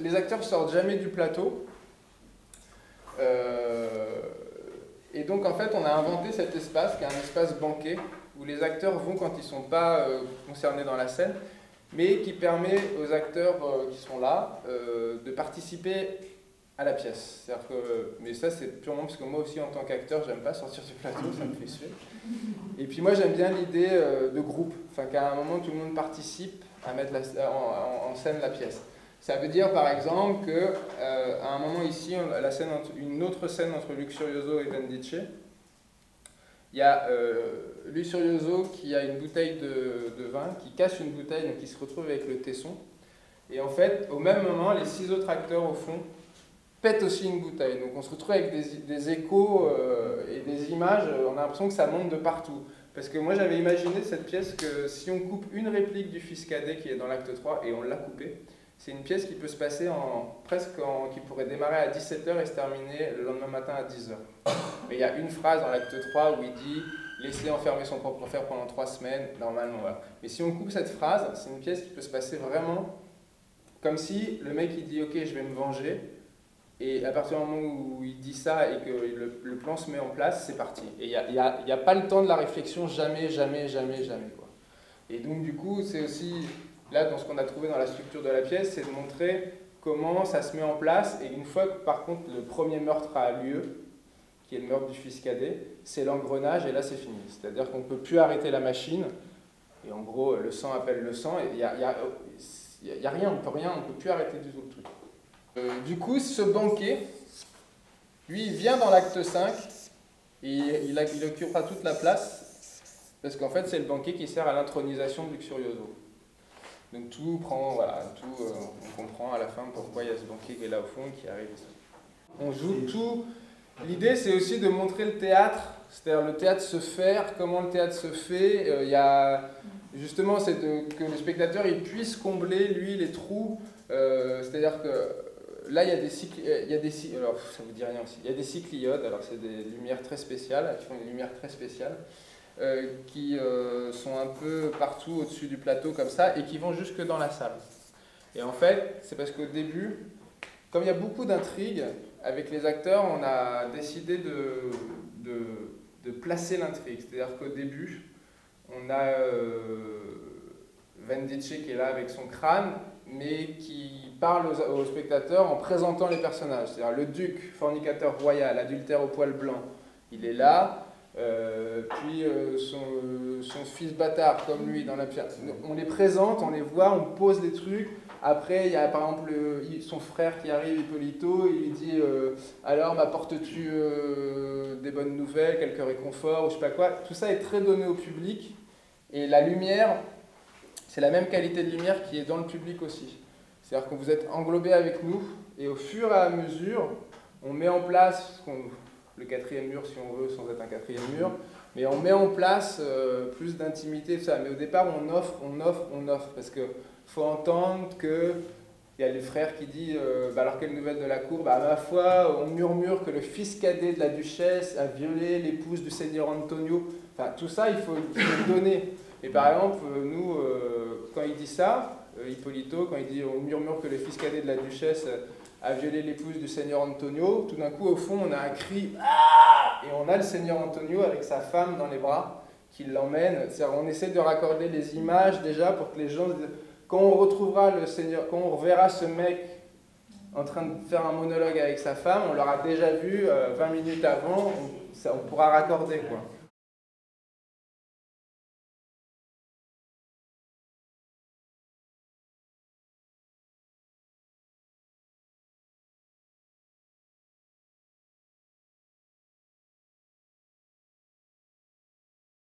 les acteurs sortent jamais du plateau. Et donc en fait on a inventé cet espace qui est un espace banquet où les acteurs vont quand ils ne sont pas concernés dans la scène, mais qui permet aux acteurs qui sont là de participer à la pièce. Mais ça c'est purement parce que moi aussi en tant qu'acteur j'aime pas sortir du plateau, ça me fait suer. Et puis moi j'aime bien l'idée de groupe, enfin qu'à un moment tout le monde participe à mettre en scène la pièce. Ça veut dire par exemple qu'à un moment ici, une autre scène entre Luxurioso et Vendice, il y a Luxurioso qui a une bouteille de vin, qui casse une bouteille, donc il se retrouve avec le tesson. Et en fait, au même moment, les 6 autres acteurs au fond pètent aussi une bouteille. Donc on se retrouve avec des échos et des images, on a l'impression que ça monte de partout. Parce que moi j'avais imaginé cette pièce que si on coupe une réplique du Fils cadet qui est dans l'acte 3, et on l'a coupée, c'est une pièce qui peut se passer qui pourrait démarrer à 17h et se terminer le lendemain matin à 10h. Mais il y a une phrase dans l'acte 3 où il dit « Laissez enfermer son propre frère pendant 3 semaines », normalement voilà. Mais si on coupe cette phrase, c'est une pièce qui peut se passer vraiment comme si le mec il dit « Ok, je vais me venger », et à partir du moment où il dit ça et que le plan se met en place, c'est parti. Et il n'y a pas le temps de la réflexion, jamais, jamais, jamais, jamais, quoi. Et donc du coup, c'est aussi... Là, dans ce qu'on a trouvé dans la structure de la pièce, c'est de montrer comment ça se met en place. Et une fois que, par contre, le premier meurtre a lieu, qui est le meurtre du Fils cadet, c'est l'engrenage, et là, c'est fini. C'est-à-dire qu'on ne peut plus arrêter la machine. Et en gros, le sang appelle le sang, et il n'y a rien, on ne peut plus arrêter du tout le truc. Du coup, ce banquet, lui, il vient dans l'acte 5, et il occupera toute la place, parce qu'en fait, c'est le banquet qui sert à l'intronisation de Luxurioso. Donc tout prend, voilà, on comprend à la fin pourquoi il y a ce banquier qui est là au fond, qui arrive. On joue tout. L'idée, c'est aussi de montrer le théâtre, c'est-à-dire le théâtre se faire, comment le théâtre se fait. Justement, c'est que le spectateur il puisse combler, lui, les trous. C'est-à-dire que là, il y a des alors ça vous dit rien aussi. Il y a des cycliodes, alors c'est des lumières très spéciales, qui font des lumières très spéciales. Qui sont un peu partout au-dessus du plateau comme ça et qui vont jusque dans la salle. Et en fait, c'est parce qu'au début, comme il y a beaucoup d'intrigues, avec les acteurs, on a décidé de placer l'intrigue. C'est-à-dire qu'au début, on a Vendice qui est là avec son crâne, mais qui parle aux spectateurs en présentant les personnages. C'est-à-dire le duc, fornicateur royal, adultère au poil blanc, il est là. Puis son fils bâtard comme lui dans la pièce, on les présente, on les voit, on pose les trucs. Après il y a par exemple son frère qui arrive, Hippolito, il lui dit alors m'apportes-tu des bonnes nouvelles, quelques réconforts ou je sais pas quoi. Tout ça est très donné au public et la lumière, c'est la même qualité de lumière qui est dans le public aussi. C'est-à-dire que vous êtes englobés avec nous et au fur et à mesure on met en place le 4e mur si on veut, sans être un 4e mur, mais on met en place plus d'intimité, tout ça. Mais au départ, on offre, parce qu'il faut entendre qu'il y a le frère qui dit alors quelle nouvelle de la cour, à ma foi, on murmure que le fils cadet de la duchesse a violé l'épouse du seigneur Antonio. Enfin, tout ça, il faut le donner. Et par exemple, nous, quand il dit ça, Hippolito, quand il dit on murmure que le fils cadet de la duchesse a violé l'épouse du seigneur Antonio, tout d'un coup, au fond, on a un cri « Ah !» et on a le seigneur Antonio avec sa femme dans les bras qui l'emmène. On essaie de raccorder les images déjà pour que les gens, quand on retrouvera le seigneur, quand on reverra ce mec en train de faire un monologue avec sa femme, on l'aura déjà vu 20 minutes avant, on pourra raccorder, quoi.